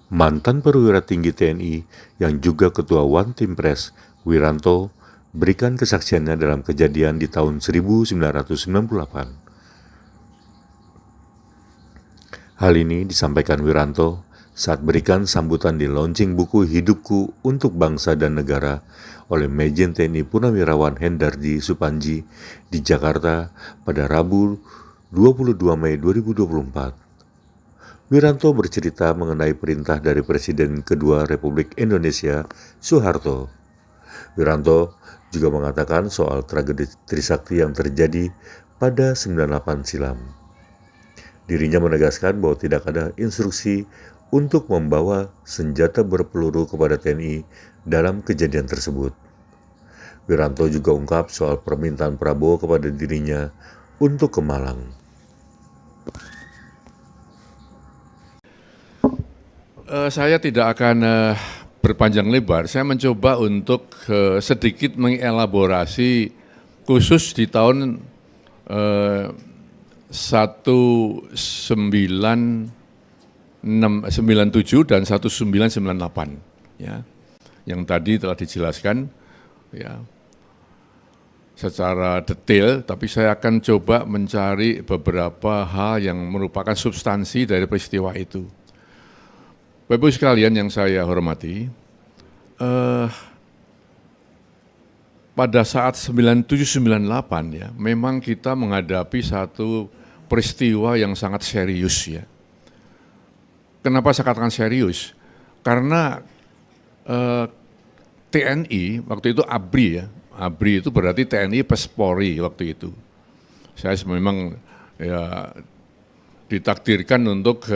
Mantan perwira tinggi TNI yang juga ketua One Team Press, Wiranto, berikan kesaksiannya dalam kejadian di tahun 1998. Hal ini disampaikan Wiranto saat berikan sambutan di launching buku Hidupku untuk Bangsa dan Negara oleh Majen TNI Purnawirawan Hendardi Supanji di Jakarta pada Rabu 22 Mei 2024. Wiranto bercerita mengenai perintah dari Presiden kedua Republik Indonesia, Soeharto. Wiranto juga mengatakan soal tragedi Trisakti yang terjadi pada 98 silam. Dirinya menegaskan bahwa tidak ada instruksi untuk membawa senjata berpeluru kepada TNI dalam kejadian tersebut. Wiranto juga ungkap soal permintaan Prabowo kepada dirinya untuk ke Malang. Saya tidak akan berpanjang lebar. Saya mencoba untuk sedikit mengelaborasi khusus di tahun 1997 dan 1998, ya, yang tadi telah dijelaskan, ya, secara detail. Tapi saya akan coba mencari beberapa hal yang merupakan substansi dari peristiwa itu. Bapak Ibu sekalian yang saya hormati, pada saat 97-98 ya, memang kita menghadapi satu peristiwa yang sangat serius ya. Kenapa saya katakan serius? Karena TNI waktu itu ABRI ya, ABRI itu berarti TNI plus Polri waktu itu. Saya memang ya ditakdirkan untuk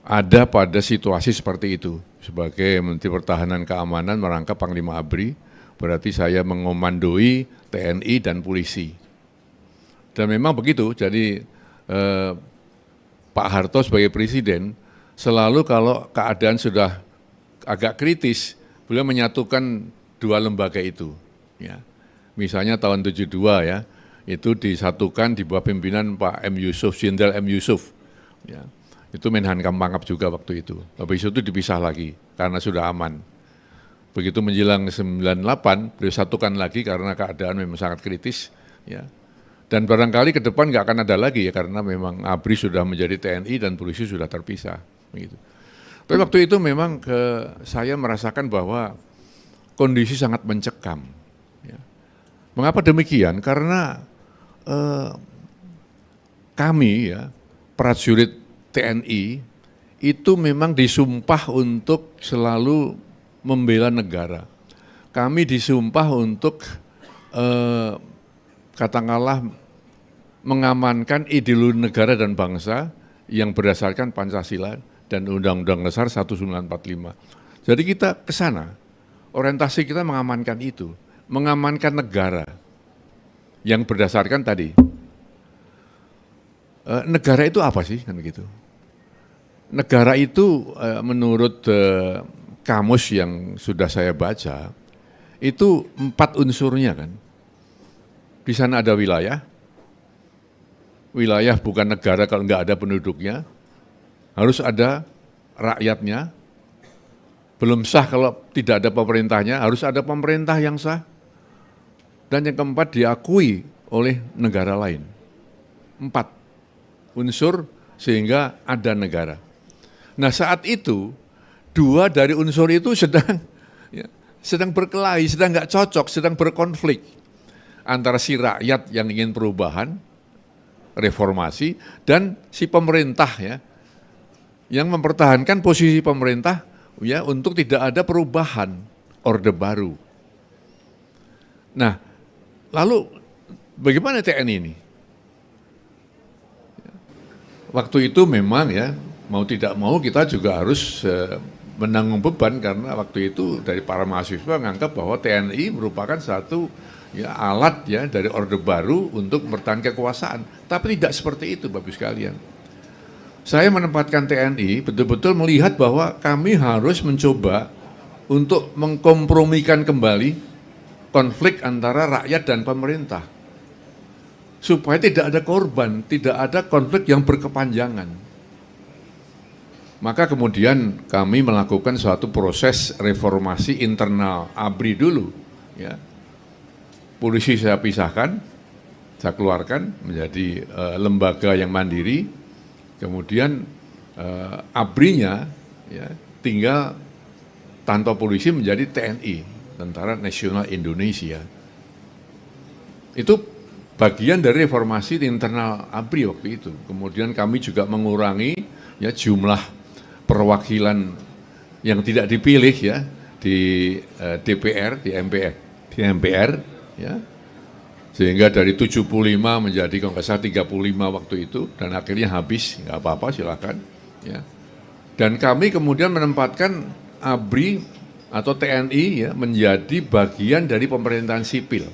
ada pada situasi seperti itu. Sebagai Menteri Pertahanan Keamanan merangkap Panglima ABRI, berarti saya mengomandoi TNI dan polisi. Dan memang begitu, jadi Pak Harto sebagai Presiden, selalu kalau keadaan sudah agak kritis, beliau menyatukan dua lembaga itu. Ya. Misalnya tahun 72 ya, itu disatukan di bawah pimpinan Pak M. Yusuf, Jenderal M. Yusuf. Ya. Itu Menhankam Pangap juga waktu itu. Habis itu dipisah lagi karena sudah aman. Begitu menjelang 98, beliau satukan lagi karena keadaan memang sangat kritis. Ya. Dan barangkali ke depan nggak akan ada lagi ya, karena memang ABRI sudah menjadi TNI dan polisi sudah terpisah. Begitu. Tapi waktu itu memang saya merasakan bahwa kondisi sangat mencekam. Ya. Mengapa demikian? Karena kami ya, prajurit TNI itu memang disumpah untuk selalu membela negara. Kami disumpah untuk katakanlah mengamankan ideologi negara dan bangsa yang berdasarkan Pancasila dan Undang-Undang Dasar 1945. Jadi kita ke sana, orientasi kita mengamankan itu, mengamankan negara yang berdasarkan tadi. Negara itu apa sih kan gitu? Negara itu menurut kamus yang sudah saya baca, itu 4 unsurnya kan. Di sana ada wilayah, wilayah bukan negara kalau nggak ada penduduknya, harus ada rakyatnya, belum sah kalau tidak ada pemerintahnya, harus ada pemerintah yang sah, dan yang keempat diakui oleh negara lain. 4 unsur sehingga ada negara. Nah saat itu, 2 dari unsur itu sedang berkelahi, sedang nggak cocok, sedang berkonflik. Antara si rakyat yang ingin perubahan, reformasi, dan si pemerintah ya, yang mempertahankan posisi pemerintah ya untuk tidak ada perubahan, orde baru. Nah, lalu bagaimana TNI ini? Waktu itu memang ya, mau tidak mau kita juga harus menanggung beban karena waktu itu dari para mahasiswa menganggap bahwa TNI merupakan satu ya, alat ya dari orde baru untuk mempertahankan kekuasaan. Tapi tidak seperti itu Bapak sekalian. Saya menempatkan TNI betul-betul melihat bahwa kami harus mencoba untuk mengkompromikan kembali konflik antara rakyat dan pemerintah. Supaya tidak ada korban, tidak ada konflik yang berkepanjangan. Maka kemudian kami melakukan suatu proses reformasi internal ABRI dulu. Ya. Polisi saya pisahkan, saya keluarkan menjadi lembaga yang mandiri, kemudian ABRI-nya ya, tinggal tanpa polisi menjadi TNI, Tentara Nasional Indonesia. Itu bagian dari reformasi di internal ABRI waktu itu. Kemudian kami juga mengurangi ya jumlah perwakilan yang tidak dipilih ya di DPR, di MPR ya. Sehingga dari 75 menjadi kalau nggak salah 35 waktu itu dan akhirnya habis, nggak apa-apa silakan ya. Dan kami kemudian menempatkan ABRI atau TNI ya menjadi bagian dari pemerintahan sipil.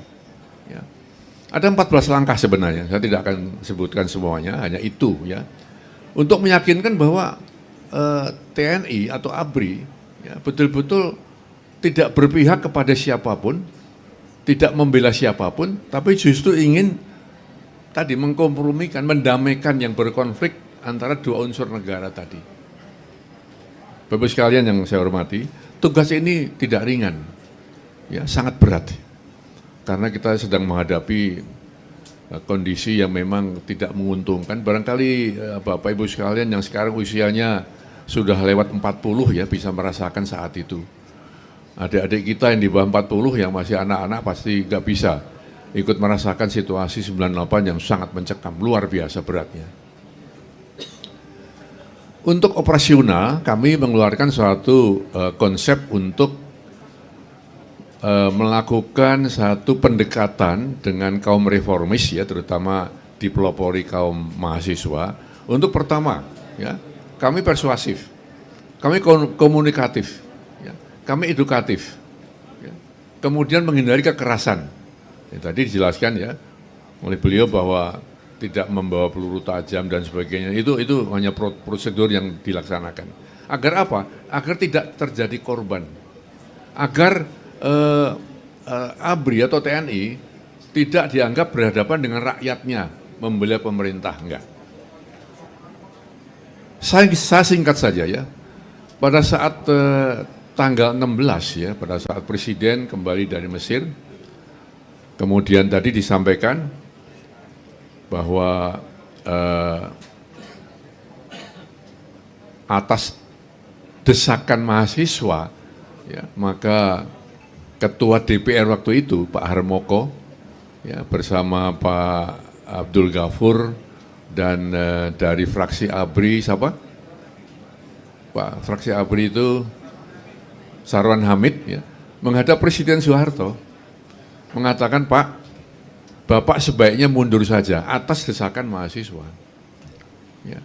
Ya. Ada 14 langkah sebenarnya, saya tidak akan sebutkan semuanya, hanya itu ya. Untuk meyakinkan bahwa TNI atau ABRI ya, betul-betul tidak berpihak kepada siapapun, tidak membela siapapun, tapi justru ingin tadi mengkompromikan, mendamaikan yang berkonflik antara dua unsur negara tadi. Bapak sekalian yang saya hormati, tugas ini tidak ringan, ya sangat berat, karena kita sedang menghadapi kondisi yang memang tidak menguntungkan. Barangkali Bapak Ibu sekalian yang sekarang usianya sudah lewat 40 ya bisa merasakan saat itu. Adik-adik kita yang di bawah 40 yang masih anak-anak pasti nggak bisa ikut merasakan situasi 98 yang sangat mencekam, luar biasa beratnya. Untuk operasional kami mengeluarkan suatu konsep untuk melakukan satu pendekatan dengan kaum reformis ya, terutama dipelopori kaum mahasiswa. Untuk pertama ya, kami persuasif, kami komunikatif, ya, kami edukatif, ya. Kemudian menghindari kekerasan. Ya, tadi dijelaskan ya oleh beliau bahwa tidak membawa peluru tajam dan sebagainya. Itu hanya prosedur yang dilaksanakan. Agar apa? Agar tidak terjadi korban. Agar ABRI atau TNI tidak dianggap berhadapan dengan rakyatnya membela pemerintah, enggak. Saya singkat saja ya, pada saat tanggal 16 ya, pada saat Presiden kembali dari Mesir, kemudian tadi disampaikan bahwa atas desakan mahasiswa, ya, maka Ketua DPR waktu itu Pak Harmoko ya, bersama Pak Abdul Ghafur dan dari fraksi ABRI siapa? Pak fraksi ABRI itu Sarwan Hamid ya, menghadap Presiden Soeharto mengatakan, Pak, Bapak sebaiknya mundur saja atas desakan mahasiswa. Ya.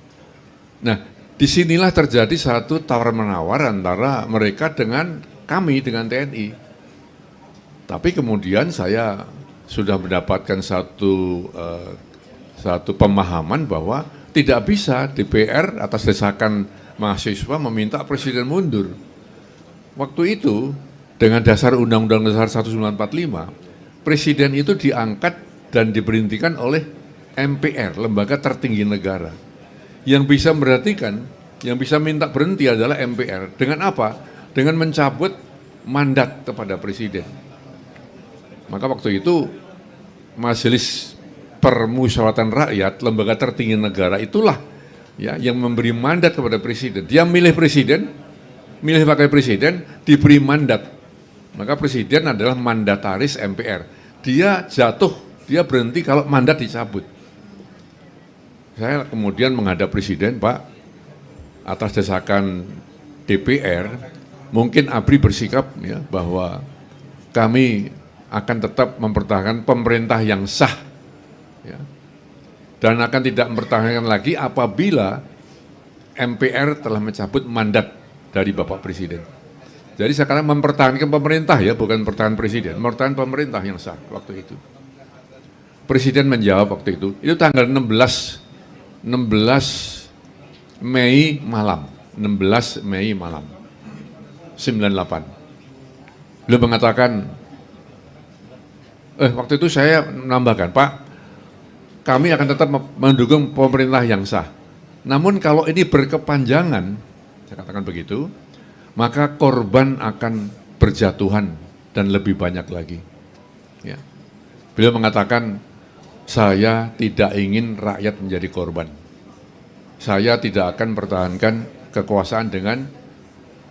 Nah, disinilah terjadi satu tawar-menawar antara mereka dengan kami, dengan TNI. Tapi kemudian saya sudah mendapatkan satu pemahaman bahwa tidak bisa DPR atas desakan mahasiswa meminta Presiden mundur. Waktu itu dengan dasar Undang-Undang Dasar 1945, Presiden itu diangkat dan diberhentikan oleh MPR, lembaga tertinggi negara. Yang bisa memberhentikan, yang bisa minta berhenti adalah MPR. Dengan apa? Dengan mencabut mandat kepada Presiden. Maka waktu itu Majelis Permusyawaratan Rakyat, lembaga tertinggi negara itulah ya yang memberi mandat kepada Presiden. Dia milih Presiden, milih wakil Presiden, diberi mandat. Maka Presiden adalah mandataris MPR. Dia jatuh, dia berhenti kalau mandat dicabut. Saya kemudian menghadap Presiden, Pak, atas desakan DPR, mungkin ABRI bersikap ya bahwa kami akan tetap mempertahankan pemerintah yang sah ya, dan akan tidak mempertahankan lagi apabila MPR telah mencabut mandat dari Bapak Presiden. Jadi sekarang mempertahankan pemerintah ya, bukan mempertahankan Presiden, mempertahankan pemerintah yang sah waktu itu. Presiden menjawab waktu itu tanggal 16 Mei malam, 16 Mei malam 98. Beliau mengatakan, waktu itu saya menambahkan, Pak, kami akan tetap mendukung pemerintah yang sah. Namun kalau ini berkepanjangan, saya katakan begitu, maka korban akan berjatuhan dan lebih banyak lagi. Ya. Beliau mengatakan, saya tidak ingin rakyat menjadi korban. Saya tidak akan pertahankan kekuasaan dengan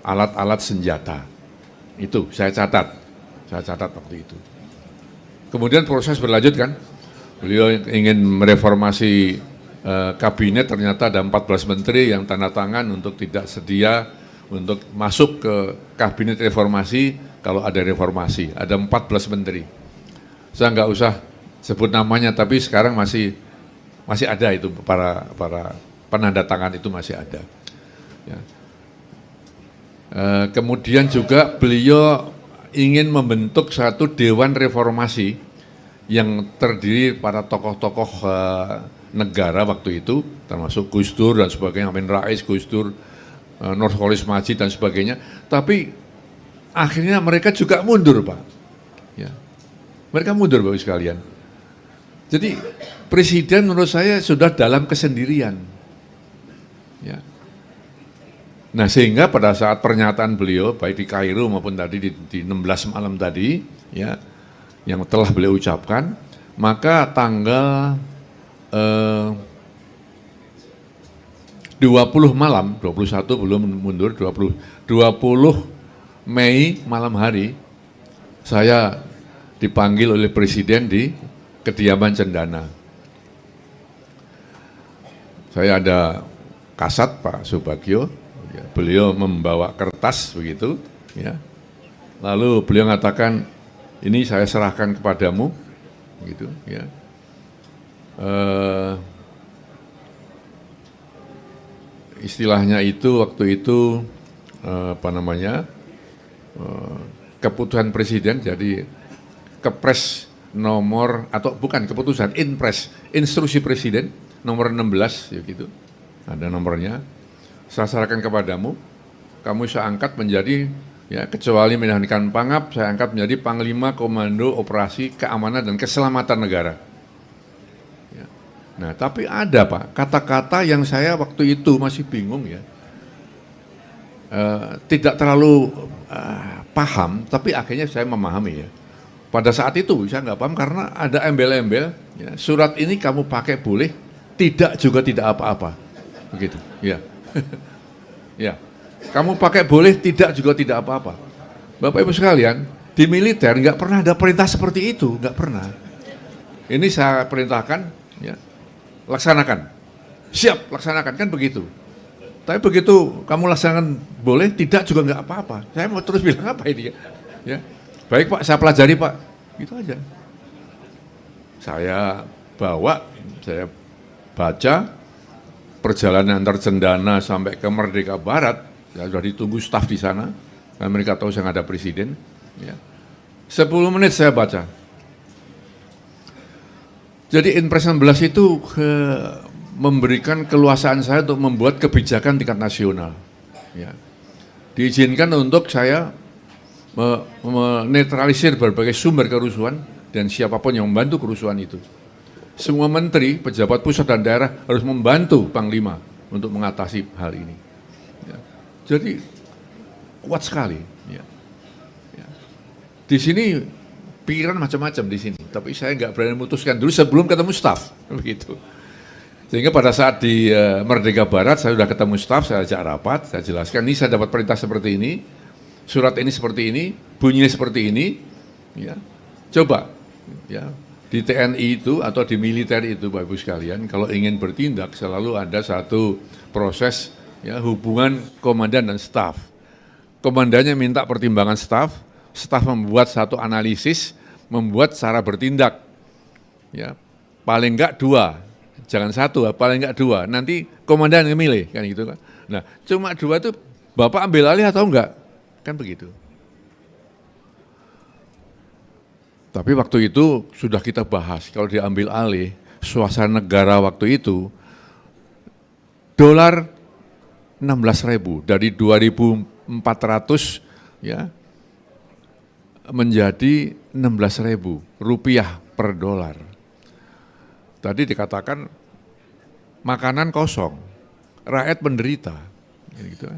alat-alat senjata. Itu saya catat waktu itu. Kemudian proses berlanjut kan, beliau ingin mereformasi kabinet, ternyata ada 14 menteri yang tanda tangan untuk tidak sedia untuk masuk ke kabinet reformasi kalau ada reformasi. Ada 14 menteri. Saya nggak usah sebut namanya, tapi sekarang masih ada itu para penanda tangan itu masih ada. Ya. Kemudian juga beliau ingin membentuk satu dewan reformasi yang terdiri para tokoh-tokoh negara waktu itu, termasuk Gus Dur dan sebagainya, Amin Rais, Gus Dur, Nurholis Majid dan sebagainya. Tapi akhirnya mereka juga mundur, Pak. Ya. Mereka mundur, Bapak sekalian. Jadi presiden menurut saya sudah dalam kesendirian. Ya. Nah, sehingga pada saat pernyataan beliau baik di Kairo maupun tadi di 16 malam tadi, ya, yang telah beliau ucapkan, maka tanggal 20 malam, 21 belum mundur, 20 Mei malam hari, saya dipanggil oleh Presiden di kediaman Cendana. Saya ada kasat Pak Subagio, ya, beliau membawa kertas begitu, ya. Lalu beliau mengatakan, ini saya serahkan kepadamu, gitu, ya. Istilahnya itu waktu itu keputusan presiden, jadi kepres nomor atau bukan keputusan, instruksi presiden nomor 16 ya gitu, ada nomornya. Saya serahkan kepadamu, kamu saya angkat menjadi, ya, kecuali menjalankan pangap, saya angkat menjadi Panglima Komando Operasi Keamanan dan Keselamatan Negara. Ya. Nah, tapi ada Pak, kata-kata yang saya waktu itu masih bingung ya, tidak terlalu paham, tapi akhirnya saya memahami ya. Pada saat itu saya nggak paham karena ada embel-embel, ya, surat ini kamu pakai boleh, tidak juga tidak apa-apa, begitu. Ya. Ya, kamu pakai boleh, tidak juga tidak apa-apa. Bapak Ibu sekalian, di militer nggak pernah ada perintah seperti itu, nggak pernah. Ini saya perintahkan, ya, laksanakan, siap laksanakan, kan begitu. Tapi begitu kamu laksanakan boleh, tidak juga nggak apa-apa. Saya mau terus bilang apa ini? Ya, baik Pak, saya pelajari Pak, gitu aja. Saya baca perjalanan antar Cendana sampai ke Merdeka Barat, ya, sudah ditunggu staf di sana, dan mereka tahu saya ada presiden. Ya. 10 menit saya baca. Jadi Inpres 16 itu memberikan keluasaan saya untuk membuat kebijakan tingkat nasional. Ya. Diizinkan untuk saya menetralisir berbagai sumber kerusuhan dan siapapun yang membantu kerusuhan itu. Semua menteri, pejabat pusat dan daerah harus membantu Panglima untuk mengatasi hal ini. Ya. Jadi kuat sekali. Ya. Ya. Di sini pikiran macam-macam di sini, tapi saya nggak berani memutuskan dulu sebelum ketemu staf, begitu. Sehingga pada saat di Merdeka Barat saya sudah ketemu staf, saya ajak rapat, saya jelaskan, ini saya dapat perintah seperti ini, surat ini seperti ini, bunyinya seperti ini, ya. Coba, ya. Di TNI itu atau di militer itu Bapak Ibu sekalian, kalau ingin bertindak selalu ada satu proses, ya, hubungan komandan dan staf. Komandannya minta pertimbangan staf membuat satu analisis, membuat cara bertindak. Ya, paling enggak 2, jangan 1, paling enggak 2. Nanti komandan yang milih, kan gitu kan. Nah, cuma 2 itu Bapak ambil alih atau enggak? Kan begitu. Tapi waktu itu sudah kita bahas, kalau diambil alih, suasana negara waktu itu, dolar 16.000, dari 2.400 ya, menjadi 16.000 rupiah per dolar. Tadi dikatakan makanan kosong, rakyat menderita. Gitu.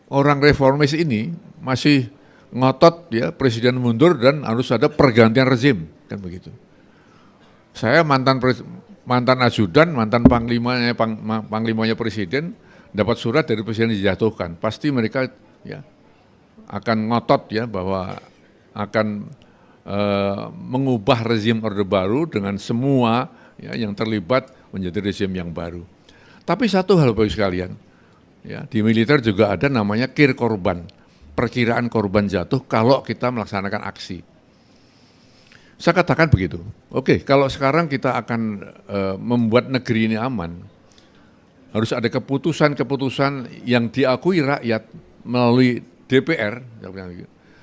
orang reformis ini masih ngotot ya presiden mundur dan harus ada pergantian rezim, kan begitu. Saya mantan ajudan, mantan panglimanya presiden dapat surat dari presiden dijatuhkan. Pasti mereka ya akan ngotot ya bahwa akan mengubah rezim Orde Baru dengan semua ya, yang terlibat menjadi rezim yang baru. Tapi satu hal Bapak sekalian, ya, di militer juga ada namanya kir korban, perkiraan korban jatuh kalau kita melaksanakan aksi. Saya katakan begitu, oke, kalau sekarang kita akan membuat negeri ini aman, harus ada keputusan-keputusan yang diakui rakyat melalui DPR,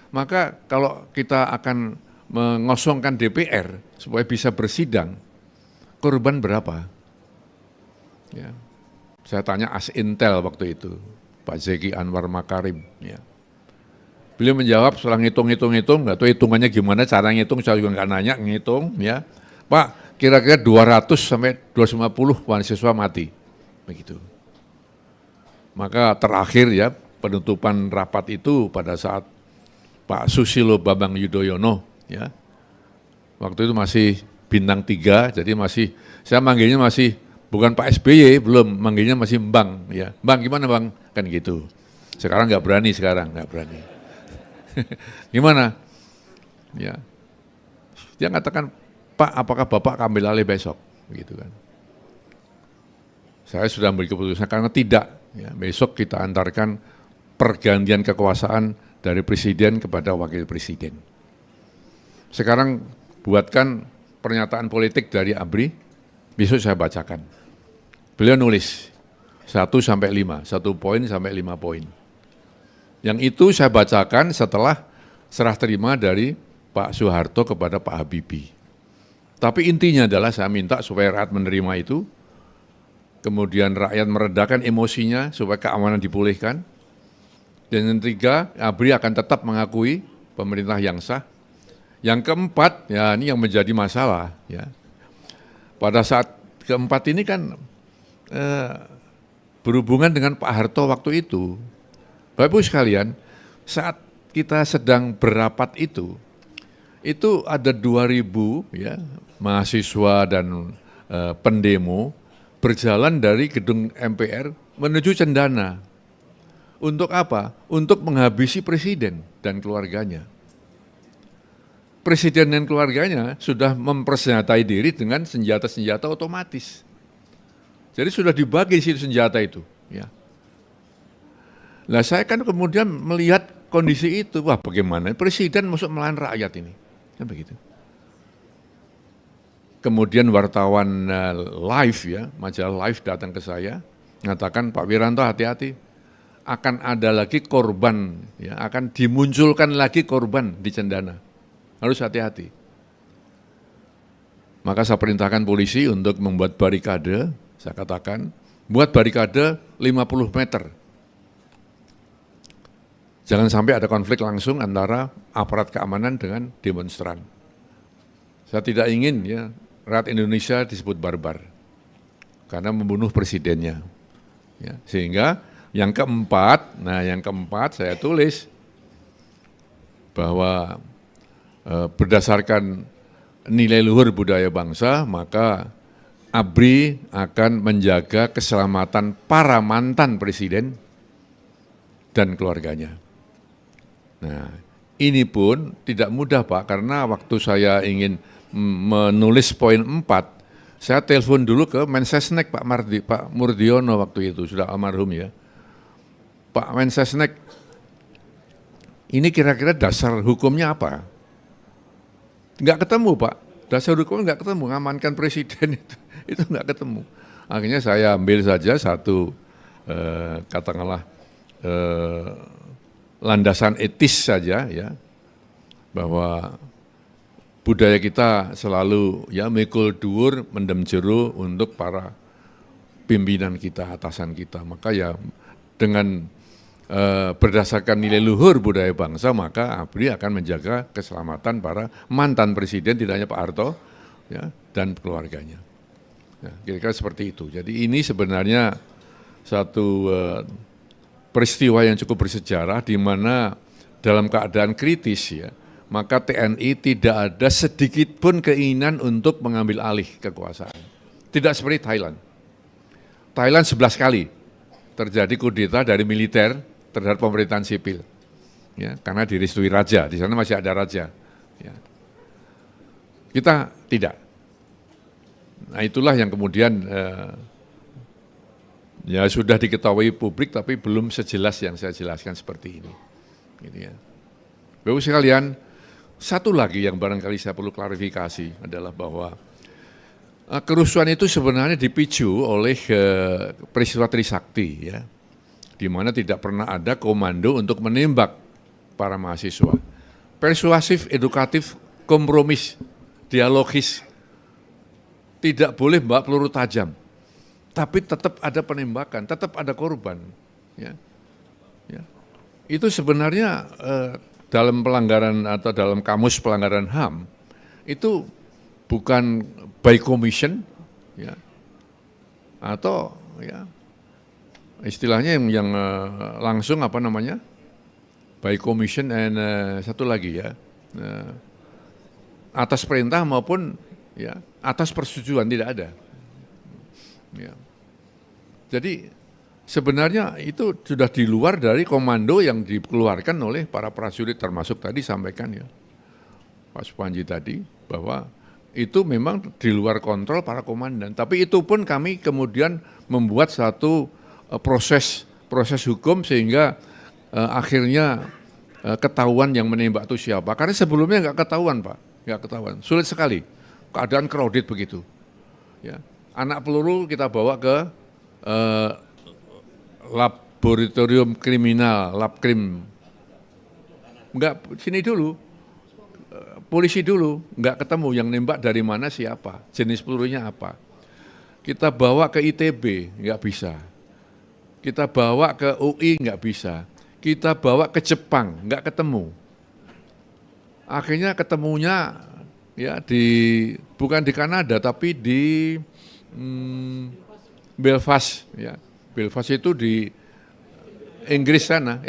maka kalau kita akan mengosongkan DPR supaya bisa bersidang, korban berapa? Ya. Saya tanya As-Intel waktu itu, Pak Zeki Anwar Makarim. Ya. Beliau menjawab setelah ngitung, nggak tahu hitungannya gimana, cara ngitung saya juga nggak nanya, ngitung. Ya. Pak, kira-kira 200 sampai 250 mahasiswa mati. Begitu. Maka terakhir ya, penutupan rapat itu pada saat Pak Susilo Bambang Yudhoyono, ya. Waktu itu masih bintang 3, jadi masih, saya manggilnya masih bukan Pak SBY, belum, manggilnya masih Bang, ya. Bang gimana Bang? Kan gitu. Sekarang nggak berani, Gimana? Ya. Dia katakan, Pak apakah Bapak ambil alih besok? Begitu kan. Saya sudah ambil keputusan karena tidak. Ya, besok kita antarkan pergantian kekuasaan dari presiden kepada wakil presiden. Sekarang buatkan pernyataan politik dari ABRI, besok saya bacakan. Beliau nulis 1 sampai 5, 1 poin sampai 5 poin. Yang itu saya bacakan setelah serah terima dari Pak Soeharto kepada Pak Habibie. Tapi intinya adalah saya minta supaya rakyat menerima itu, kemudian rakyat meredakan emosinya supaya keamanan dipulihkan. Dan yang ketiga, ABRI akan tetap mengakui pemerintah yang sah. Yang keempat, ya ini yang menjadi masalah. Ya. Pada saat keempat ini kan berhubungan dengan Pak Harto waktu itu. Bapak Ibu sekalian, saat kita sedang berapat itu ada 2.000 ya, mahasiswa dan pendemo berjalan dari gedung MPR menuju Cendana. Untuk apa? Untuk menghabisi presiden dan keluarganya. Presiden dan keluarganya sudah mempersenjatai diri dengan senjata-senjata otomatis. Jadi sudah dibagi senjata itu. Ya. Nah saya kan kemudian melihat kondisi itu, wah bagaimana presiden masuk melawan rakyat ini. Kan begitu. Kemudian wartawan Live ya, majalah Live datang ke saya, mengatakan Pak Wiranto hati-hati, akan ada lagi korban, ya, akan dimunculkan lagi korban di Cendana. Harus hati-hati. Maka saya perintahkan polisi untuk membuat barikade, saya katakan, buat barikade 50 meter. Jangan sampai ada konflik langsung antara aparat keamanan dengan demonstran. Saya tidak ingin ya rakyat Indonesia disebut barbar karena membunuh presidennya. Ya, sehingga yang keempat saya tulis bahwa berdasarkan nilai luhur budaya bangsa, maka ABRI akan menjaga keselamatan para mantan presiden dan keluarganya. Nah, ini pun tidak mudah Pak, karena waktu saya ingin menulis poin 4, saya telepon dulu ke Mensesnek Pak Murdiono waktu itu, sudah almarhum ya. Pak Mensesnek, ini kira-kira dasar hukumnya apa? Enggak ketemu Pak, dasar hukumnya enggak ketemu, ngamankan presiden itu enggak ketemu. Akhirnya saya ambil saja satu, katakanlah, landasan etis saja ya, bahwa budaya kita selalu ya mikul dhuwur mendem jero untuk para pimpinan kita, atasan kita. Maka ya dengan berdasarkan nilai luhur budaya bangsa, maka ABRI akan menjaga keselamatan para mantan presiden, tidak hanya Pak Harto ya, dan keluarganya. Ya, kira-kira seperti itu. Jadi ini sebenarnya satu peristiwa yang cukup bersejarah di mana dalam keadaan kritis ya, maka TNI tidak ada sedikit pun keinginan untuk mengambil alih kekuasaan. Tidak seperti Thailand. Thailand 11 kali terjadi kudeta dari militer terhadap pemerintahan sipil. Ya, karena direstui raja, di sana masih ada raja. Ya. Kita tidak. Nah itulah yang kemudian ya sudah diketahui publik tapi belum sejelas yang saya jelaskan seperti ini. Gitu ya. Bapak sekalian, satu lagi yang barangkali saya perlu klarifikasi adalah bahwa kerusuhan itu sebenarnya dipicu oleh peristiwa Trisakti ya, di mana tidak pernah ada komando untuk menembak para mahasiswa. Persuasif, edukatif, kompromis, dialogis, tidak boleh bawa peluru tajam, tapi tetap ada penembakan, tetap ada korban. Ya. Ya. Itu sebenarnya dalam pelanggaran atau dalam kamus pelanggaran HAM itu bukan by commission, ya, atau ya istilahnya yang langsung apa namanya by commission and satu lagi ya atas perintah maupun ya atas persetujuan tidak ada. Ya. Jadi sebenarnya itu sudah di luar dari komando yang dikeluarkan oleh para prajurit termasuk tadi sampaikan ya Pak Supanji tadi bahwa itu memang di luar kontrol para komandan. Tapi itu pun kami kemudian membuat satu proses hukum sehingga akhirnya ketahuan yang menembak itu siapa. Karena sebelumnya nggak ketahuan Pak, nggak ketahuan. Sulit sekali, keadaan crowded begitu. Ya. Anak peluru kita bawa ke laboratorium kriminal, labkrim. Enggak, sini dulu. Polisi dulu, enggak ketemu yang nembak dari mana siapa, jenis pelurunya apa. Kita bawa ke ITB, enggak bisa. Kita bawa ke UI, enggak bisa. Kita bawa ke Jepang, enggak ketemu. Akhirnya ketemunya ya bukan di Kanada tapi di Belfast ya. Belfast itu di Inggris sana,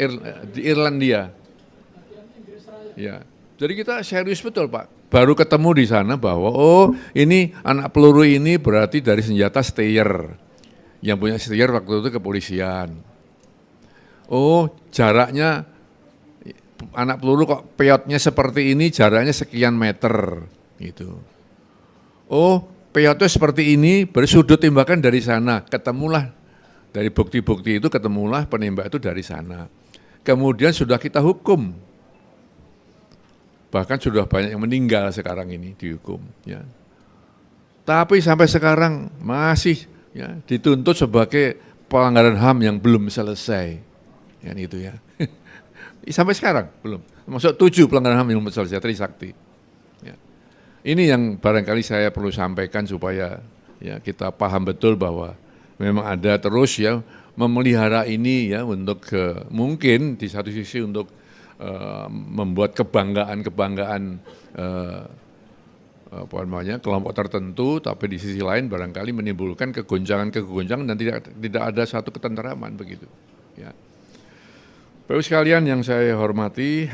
di Irlandia. Ya. Jadi kita serius betul Pak. Baru ketemu di sana bahwa oh ini anak peluru ini berarti dari senjata Steyr. Yang punya Steyr waktu itu kepolisian. Oh jaraknya anak peluru kok peyotnya seperti ini, jaraknya sekian meter gitu. Oh peyotnya seperti ini, bersudut tembakan dari sana. Ketemulah dari bukti-bukti itu ketemulah penembak itu dari sana. Kemudian sudah kita hukum. Bahkan sudah banyak yang meninggal sekarang ini dihukum. Ya. Tapi sampai sekarang masih ya, dituntut sebagai pelanggaran HAM yang belum selesai. Ya, itu ya. Sampai sekarang belum. Maksud 7 pelanggaran HAM yang belum selesai, Trisakti. Ya. Ini yang barangkali saya perlu sampaikan supaya ya kita paham betul bahwa memang ada terus ya memelihara ini ya untuk mungkin di satu sisi untuk membuat kebanggaan apa namanya kelompok tertentu, tapi di sisi lain barangkali menimbulkan kegoncangan dan tidak ada satu ketenteraman begitu. Ya. Bapak sekalian yang saya hormati,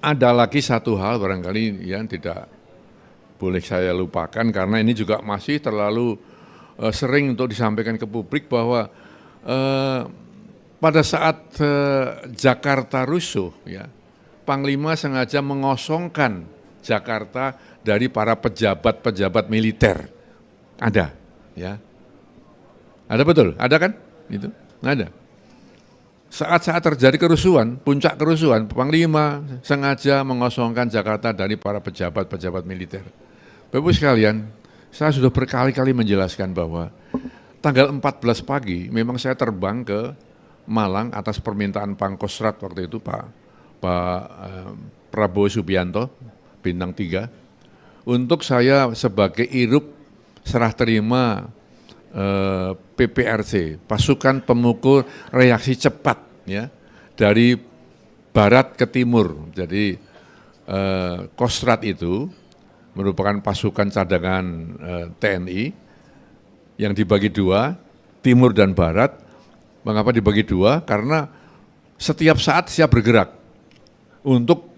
ada lagi satu hal barangkali yang tidak boleh saya lupakan karena ini juga masih terlalu sering untuk disampaikan ke publik bahwa pada saat Jakarta rusuh, ya, Panglima sengaja mengosongkan Jakarta dari para pejabat-pejabat militer. Ada, ya. Ada betul, ada kan? Itu, ada. Saat-saat terjadi kerusuhan, puncak kerusuhan, Panglima sengaja mengosongkan Jakarta dari para pejabat-pejabat militer. Bapak sekalian, saya sudah berkali-kali menjelaskan bahwa tanggal 14 pagi memang saya terbang ke Malang atas permintaan Pangkostrat waktu itu Pak Prabowo Subianto, Bintang 3, untuk saya sebagai irup serah terima PPRC, pasukan pemukul reaksi cepat ya, dari barat ke timur. Jadi Kostrat itu merupakan pasukan cadangan TNI yang dibagi dua, timur dan barat, Mengapa dibagi dua? Karena setiap saat siap bergerak untuk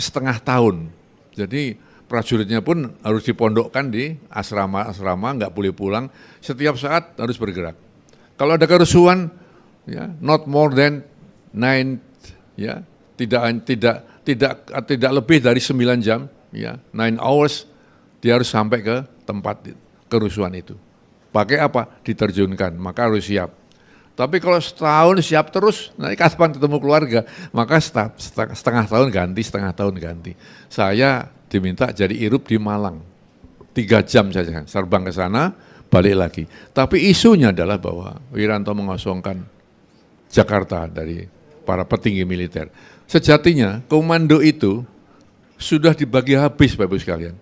setengah tahun. Jadi prajuritnya pun harus dipondokkan di asrama-asrama, nggak boleh pulang. Setiap saat harus bergerak. Kalau ada kerusuhan, ya, not more than 9, ya, tidak lebih dari 9 jam, ya, 9 hours, dia harus sampai ke tempat kerusuhan itu. Pakai apa? Diterjunkan, maka harus siap. Tapi kalau setahun siap terus, nanti kapan ketemu keluarga, maka setengah tahun ganti. Saya diminta jadi irup di Malang, 3 jam saja, terbang ke sana, balik lagi. Tapi isunya adalah bahwa Wiranto mengosongkan Jakarta dari para petinggi militer. Sejatinya komando itu sudah dibagi habis, Bapak Ibu sekalian.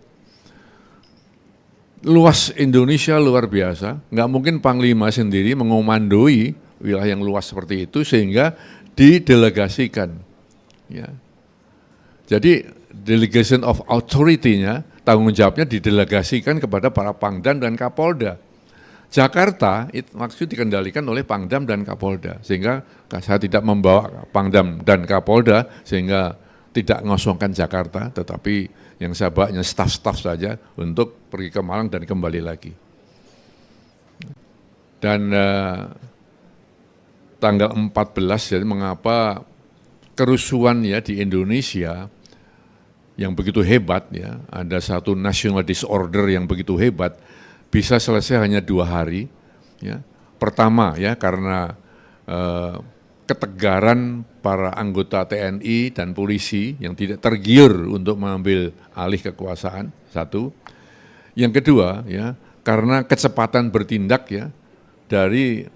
Luas Indonesia luar biasa, nggak mungkin Panglima sendiri mengomandoi wilayah yang luas seperti itu sehingga didelegasikan. Ya. Jadi delegation of authority-nya, tanggung jawabnya didelegasikan kepada para Pangdam dan Kapolda. Jakarta itu maksud dikendalikan oleh Pangdam dan Kapolda, sehingga saya tidak membawa Pangdam dan Kapolda sehingga tidak ngosongkan Jakarta, tetapi yang saya bawa hanya staf-staf saja untuk pergi ke Malang dan kembali lagi. Dan tanggal 14, jadi mengapa kerusuhan ya di Indonesia yang begitu hebat, ya, ada satu national disorder yang begitu hebat, bisa selesai hanya 2 hari. Ya. Pertama, ya, karena ketegaran para anggota TNI dan polisi yang tidak tergiur untuk mengambil alih kekuasaan, satu. Yang kedua, ya, karena kecepatan bertindak, ya, dari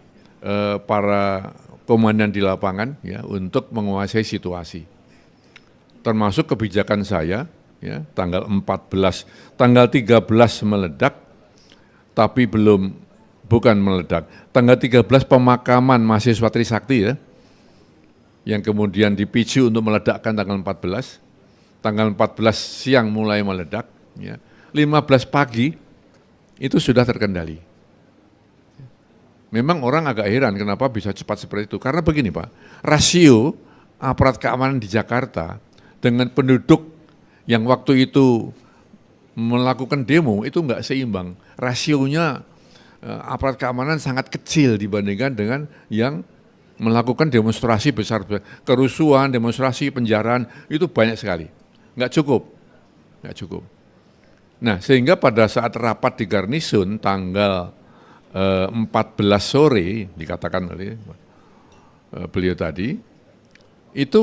para komandan di lapangan, ya, untuk menguasai situasi. Termasuk kebijakan saya, ya, tanggal 14, tanggal 13 meledak, tapi bukan meledak. Tanggal 13 pemakaman mahasiswa Trisakti, ya, yang kemudian dipicu untuk meledakkan tanggal 14. Tanggal 14 siang mulai meledak, ya. 15 pagi itu sudah terkendali. Memang orang agak heran kenapa bisa cepat seperti itu. Karena begini Pak, rasio aparat keamanan di Jakarta dengan penduduk yang waktu itu melakukan demo itu enggak seimbang. Rasionya aparat keamanan sangat kecil dibandingkan dengan yang melakukan demonstrasi besar, kerusuhan, demonstrasi, penjaraan, itu banyak sekali. Nggak cukup. Nah, sehingga pada saat rapat di Garnisun tanggal 14 sore, dikatakan oleh beliau tadi, itu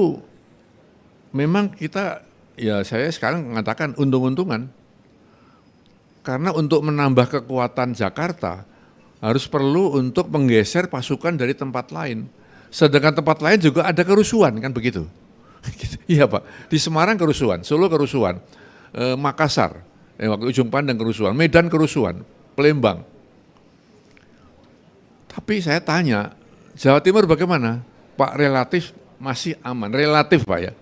memang kita, ya saya sekarang mengatakan untung-untungan. Karena untuk menambah kekuatan Jakarta, harus perlu untuk menggeser pasukan dari tempat lain. Sedangkan tempat lain juga ada kerusuhan, kan begitu. Iya Pak, di Semarang kerusuhan, Solo kerusuhan, Makassar, waktu Ujung Pandang kerusuhan, Medan kerusuhan, Palembang. Tapi saya tanya, Jawa Timur bagaimana? Pak, relatif masih aman, relatif Pak ya.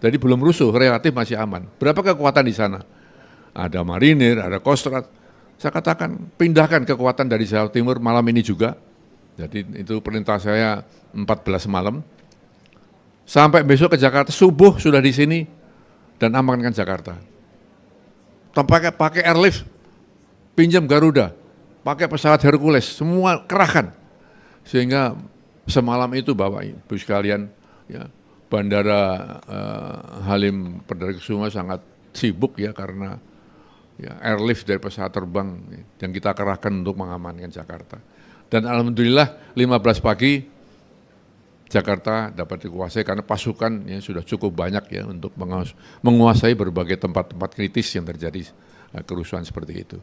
Jadi belum rusuh, relatif masih aman. Berapa kekuatan di sana? Ada marinir, ada kostrat. Saya katakan, pindahkan kekuatan dari Jawa Timur malam ini juga. Jadi itu perintah saya 14 malam. Sampai besok ke Jakarta, subuh sudah di sini dan amankan Jakarta. Pakai airlift, pinjam Garuda, pakai pesawat Hercules, semua kerahkan. Sehingga semalam itu Bapak Ibu sekalian, ya, Bandara Halim Perdana Kusuma sangat sibuk ya karena ya, airlift dari pesawat terbang yang kita kerahkan untuk mengamankan Jakarta. Dan alhamdulillah 15 pagi Jakarta dapat dikuasai karena pasukan ya, sudah cukup banyak ya untuk menguasai berbagai tempat-tempat kritis yang terjadi kerusuhan seperti itu.